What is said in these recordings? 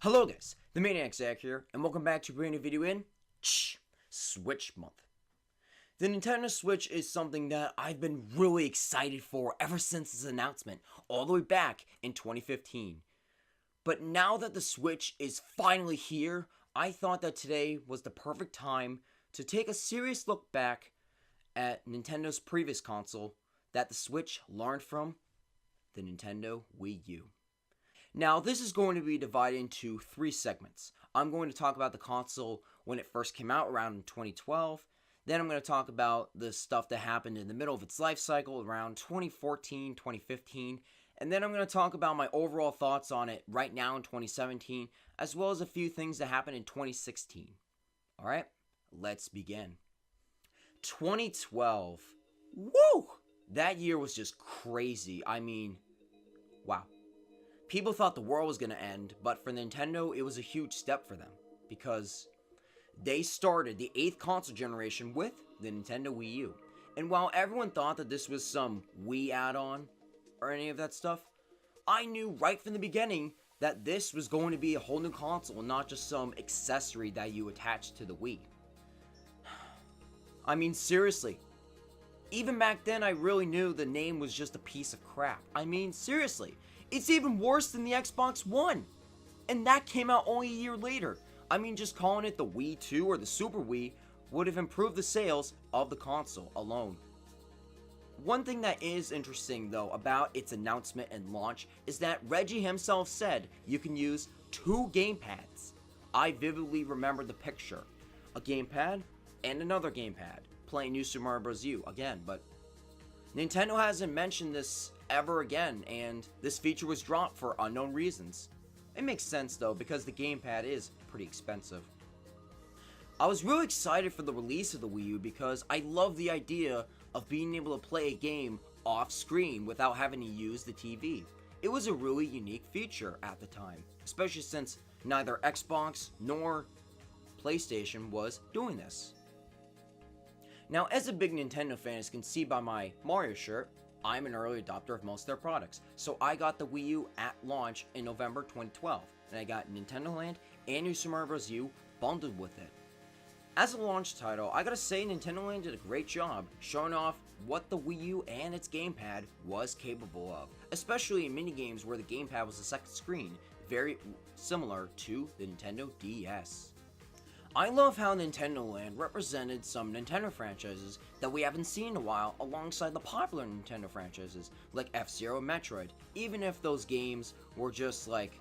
Hello guys, the Maniac Zach here, and welcome back to a brand new video in Switch Month. The Nintendo Switch is something that I've been really excited for ever since its announcement, all the way back in 2015. But now that the Switch is finally here, I thought that today was the perfect time to take a serious look back at Nintendo's previous console that the Switch learned from, the Nintendo Wii U. Now, this is going to be divided into three segments. I'm going to talk about the console when it first came out around 2012. Then I'm going to talk about the stuff that happened in the middle of its life cycle around 2014, 2015. And then I'm going to talk about my overall thoughts on it right now in 2017, as well as a few things that happened in 2016. Alright, let's begin. 2012. Woo! That year was just crazy. I mean, wow. People thought the world was going to end, but for Nintendo, it was a huge step for them, because they started the 8th console generation with the Nintendo Wii U. And while everyone thought that this was some Wii add-on, or any of that stuff, I knew right from the beginning that this was going to be a whole new console, and not just some accessory that you attached to the Wii. I mean, seriously. Even back then, I really knew the name was just a piece of crap. I mean, seriously. It's even worse than the Xbox One. And that came out only a year later. I mean, just calling it the Wii 2 or the Super Wii would have improved the sales of the console alone. One thing that is interesting, though, about its announcement and launch is that Reggie himself said you can use 2 gamepads. I vividly remember the picture. A gamepad and another gamepad. Playing New Super Mario Bros. U again, but Nintendo hasn't mentioned this ever again, and this feature was dropped for unknown reasons. It makes sense though, because the gamepad is pretty expensive. I was really excited for the release of the Wii U because I love the idea of being able to play a game off screen without having to use the TV. It was a really unique feature at the time, especially since neither Xbox nor PlayStation was doing this. Now, as a big Nintendo fan, as you can see by my Mario shirt, I'm an early adopter of most of their products. So I got the Wii U at launch in November 2012, and I got Nintendo Land and New Super Mario Bros. U bundled with it. As a launch title, I gotta say Nintendo Land did a great job showing off what the Wii U and its gamepad was capable of, especially in minigames where the gamepad was a second screen, very similar to the Nintendo DS. I love how Nintendo Land represented some Nintendo franchises that we haven't seen in a while alongside the popular Nintendo franchises like F-Zero and Metroid, even if those games were just like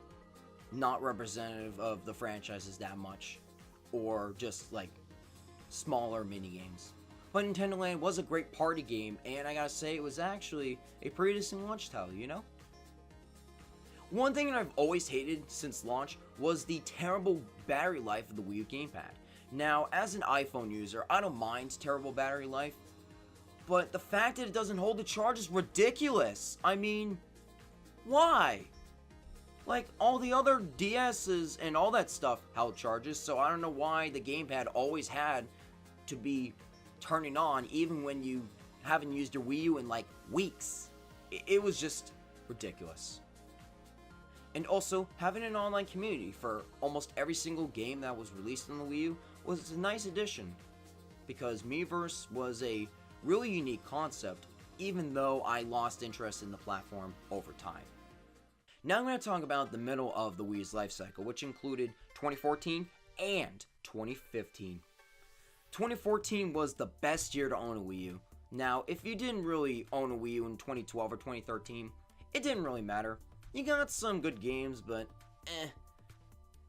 not representative of the franchises that much, or just like smaller mini-games. But Nintendo Land was a great party game, and I gotta say it was actually a pretty decent launch title, you know? One thing that I've always hated since launch was the terrible battery life of the Wii U gamepad. Now, as an iPhone user, I don't mind terrible battery life, but the fact that it doesn't hold the charge is ridiculous. I mean, why? Like, all the other DS's and all that stuff held charges, so I don't know why the gamepad always had to be turning on even when you haven't used your Wii U in like weeks. It was just ridiculous. And also, having an online community for almost every single game that was released on the Wii U was a nice addition, because Miiverse was a really unique concept, even though I lost interest in the platform over time. Now I'm going to talk about the middle of the Wii's life cycle, which included 2014 and 2015. 2014 was the best year to own a Wii U. Now, if you didn't really own a Wii U in 2012 or 2013, it didn't really matter. You got some good games, but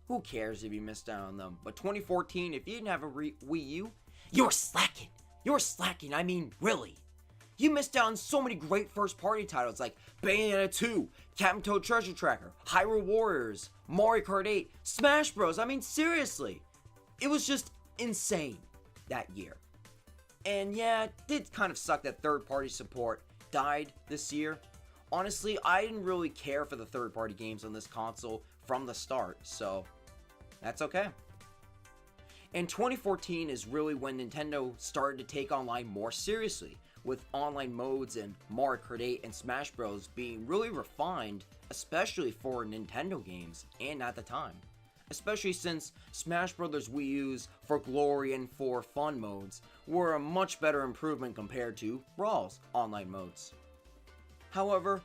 who cares if you missed out on them? But 2014, if you didn't have a Wii U, you're slacking. You're slacking, I mean, really. You missed out on so many great first-party titles like Bayonetta 2, Captain Toad Treasure Tracker, Hyrule Warriors, Mario Kart 8, Smash Bros. I mean, seriously. It was just insane that year. And yeah, it did kind of suck that third-party support died this year. Honestly, I didn't really care for the third-party games on this console from the start, so that's okay. And 2014 is really when Nintendo started to take online more seriously, with online modes and Mario Kart 8 and Smash Bros being really refined, especially for Nintendo games, and at the time. especially since Smash Bros. Wii U's For Glory and For Fun modes were a much better improvement compared to Brawl's online modes. However,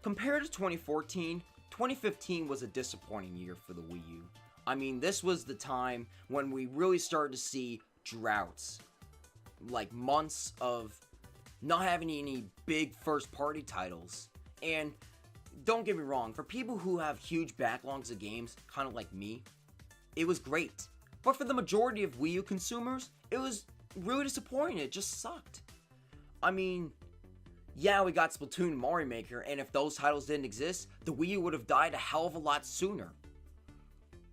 compared to 2014, 2015 was a disappointing year for the Wii U. I mean, this was the time when we really started to see droughts. Like months of not having any big first-party titles. And don't get me wrong, for people who have huge backlogs of games, kind of like me, it was great. But for the majority of Wii U consumers, it was really disappointing. It just sucked. I mean, yeah, we got Splatoon and Mario Maker, and if those titles didn't exist, the Wii U would have died a hell of a lot sooner.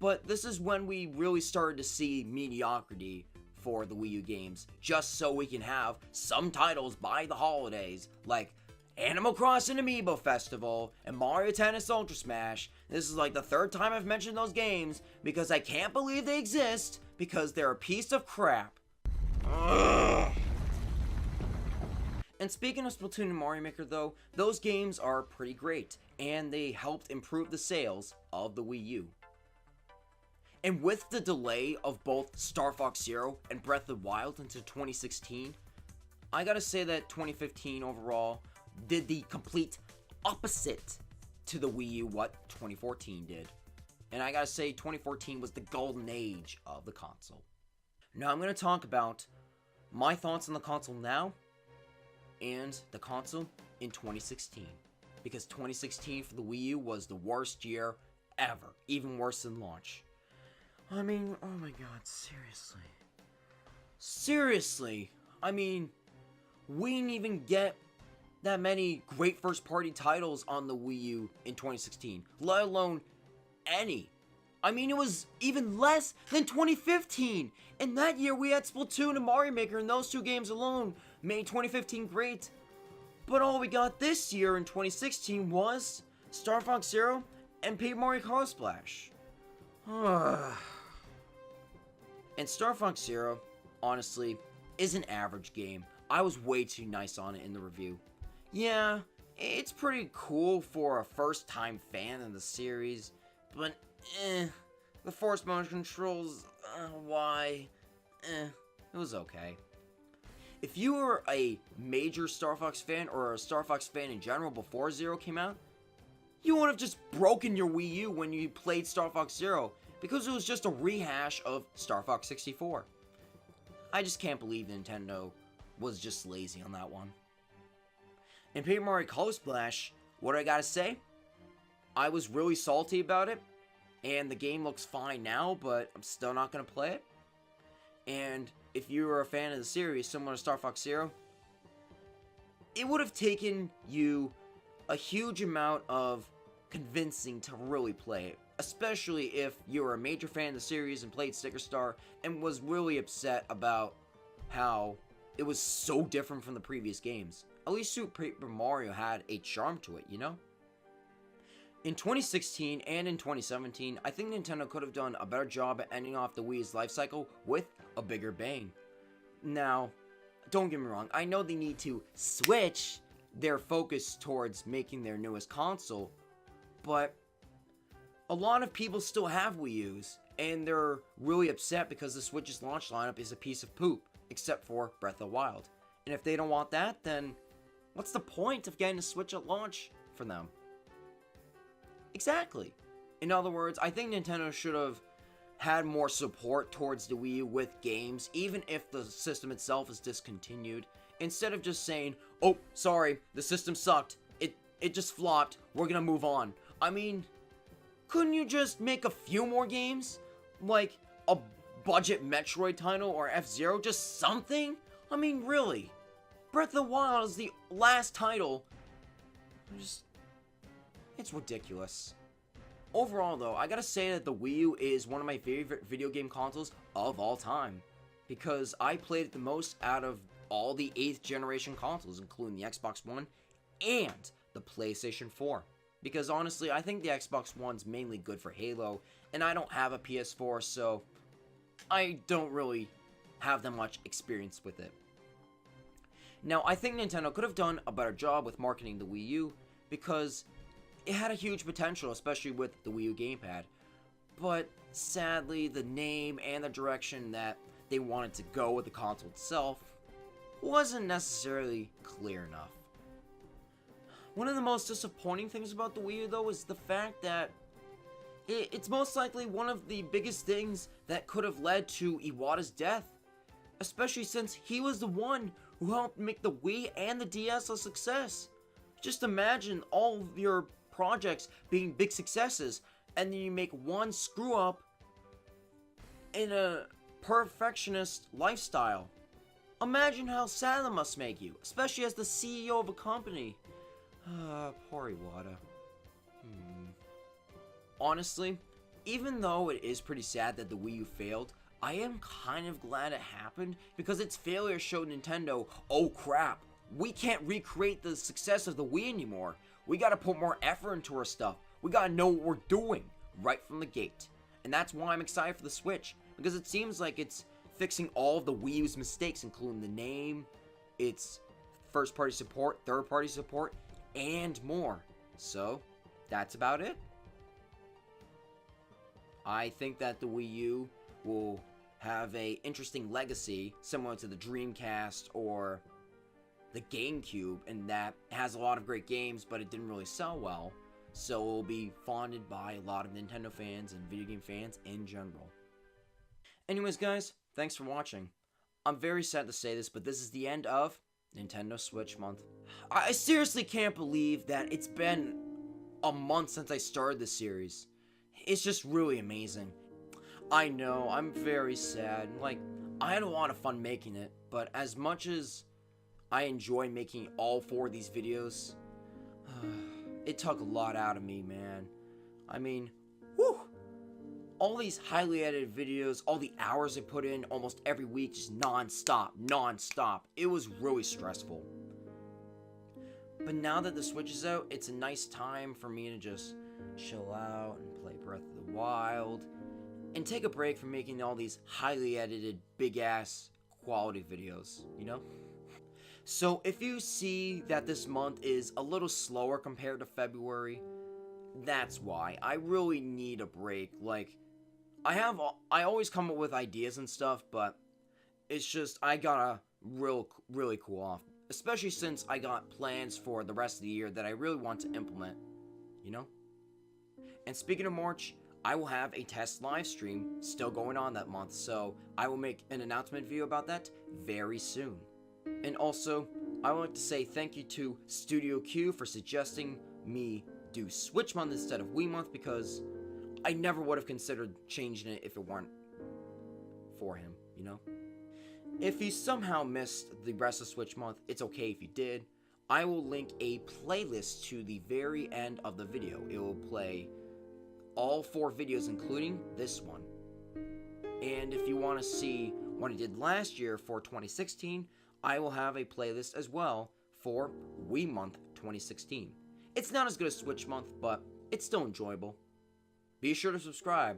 But this is when we really started to see mediocrity for the Wii U games, just so we can have some titles by the holidays, like Animal Crossing Amiibo Festival and Mario Tennis Ultra Smash. This is like the third time I've mentioned those games, because I can't believe they exist, because they're a piece of crap. Ugh. And speaking of Splatoon and Mario Maker though, those games are pretty great, and they helped improve the sales of the Wii U. And with the delay of both Star Fox Zero and Breath of the Wild into 2016, I gotta say that 2015 overall did the complete opposite to the Wii U what 2014 did. And I gotta say 2014 was the golden age of the console. Now I'm gonna talk about my thoughts on the console now and the console in 2016. Because 2016 for the Wii U was the worst year ever, even worse than launch. I mean, oh my god, seriously. Seriously, I mean, we didn't even get that many great first-party titles on the Wii U in 2016, let alone any. I mean, it was even less than 2015, and that year we had Splatoon and Mario Maker, and those two games alone made 2015 great. But all we got this year in 2016 was Star Fox Zero and Paper Mario Color Splash. And Star Fox Zero, honestly, is an average game. I was way too nice on it in the review. Yeah, it's pretty cool for a first-time fan of the series, but the force motion controls, it was okay. If you were a major Star Fox fan or a Star Fox fan in general before Zero came out, you would have just broken your Wii U when you played Star Fox Zero, because it was just a rehash of Star Fox 64. I just can't believe Nintendo was just lazy on that one. In Paper Mario Color Splash, what I gotta say? I was really salty about it, and the game looks fine now, but I'm still not gonna play it. And if you were a fan of the series, similar to Star Fox Zero, it would have taken you a huge amount of convincing to really play it. Especially if you were a major fan of the series and played Sticker Star and was really upset about how it was so different from the previous games. At least Super Paper Mario had a charm to it, you know? In 2016 and in 2017, I think Nintendo could have done a better job at ending off the Wii's life cycle with a bigger bang. Now, don't get me wrong, I know they need to switch their focus towards making their newest console, but a lot of people still have Wii U's, and they're really upset because the Switch's launch lineup is a piece of poop, except for Breath of the Wild. And if they don't want that, then what's the point of getting a Switch at launch for them? Exactly. In other words, I think Nintendo should have had more support towards the Wii U with games, even if the system itself is discontinued, instead of just saying, oh, sorry, the system sucked, it just flopped, we're gonna move on. I mean, couldn't you just make a few more games? Like a budget Metroid title or F-Zero, just something? I mean, really. Breath of the Wild is the last title. It's ridiculous. Overall though, I gotta say that the Wii U is one of my favorite video game consoles of all time, because I played it the most out of all the 8th generation consoles, including the Xbox One and the PlayStation 4. Because honestly, I think the Xbox One's mainly good for Halo, and I don't have a PS4, so I don't really have that much experience with it. Now, I think Nintendo could have done a better job with marketing the Wii U, because it had a huge potential, especially with the Wii U gamepad. but sadly, the name and the direction that they wanted to go with the console itself wasn't necessarily clear enough. One of the most disappointing things about the Wii U, though, is the fact that it's most likely one of the biggest things that could have led to Iwata's death, especially since he was the one who helped make the Wii and the DS a success. Just imagine all of your projects being big successes, and then you make one screw up in a perfectionist lifestyle. Imagine how sad that must make you, especially as the CEO of a company. Poor Iwata. Honestly, even though it is pretty sad that the Wii U failed, I am kind of glad it happened because its failure showed Nintendo, oh crap, we can't recreate the success of the Wii anymore. We gotta put more effort into our stuff. We gotta know what we're doing right from the gate. And that's why I'm excited for the Switch, because it seems like it's fixing all of the Wii U's mistakes, including the name, its first-party support, third-party support, and more. So, that's about it. I think that the Wii U will have a interesting legacy similar to the Dreamcast or the GameCube, and that has a lot of great games, but it didn't really sell well. So it will be fonded by a lot of Nintendo fans and video game fans in general. Anyways, guys, thanks for watching. I'm very sad to say this, but this is the end of Nintendo Switch Month. I seriously can't believe that it's been a month since I started this series. It's just really amazing. I know, I'm very sad. Like, I had a lot of fun making it, but as much as I enjoy making all 4 of these videos, it took a lot out of me, man. I mean, whew! All these highly edited videos, all the hours I put in almost every week, just non-stop. It was really stressful. But now that the Switch is out, it's a nice time for me to just chill out and play Breath of the Wild and take a break from making all these highly edited, big-ass quality videos, you know? So if you see that this month is a little slower compared to February, that's why. I really need a break. Like, I always come up with ideas and stuff, but it's just I gotta really cool off. Especially since I got plans for the rest of the year that I really want to implement, you know? And speaking of March, I will have a test live stream still going on that month, so I will make an announcement video about that very soon. And also, I would like to say thank you to Studio Q for suggesting me do Switch Month instead of Wii Month, because I never would have considered changing it if it weren't for him, you know? If you somehow missed the rest of Switch Month, it's okay if you did. I will link a playlist to the very end of the video. It will play all 4 videos, including this one. And if you want to see what I did last year for 2016, I will have a playlist as well for Wii Month 2016. It's not as good as Switch Month, but it's still enjoyable. Be sure to subscribe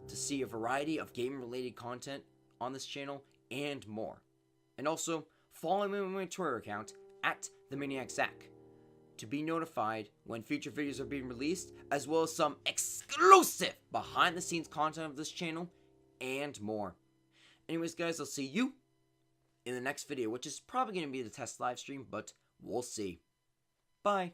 to see a variety of game-related content on this channel and more. And also, follow me on my Twitter account, @TheManiacZach, to be notified when future videos are being released, as well as some exclusive behind-the-scenes content of this channel, and more. Anyways, guys, I'll see you in the next video, which is probably going to be the test live stream, but we'll see. Bye.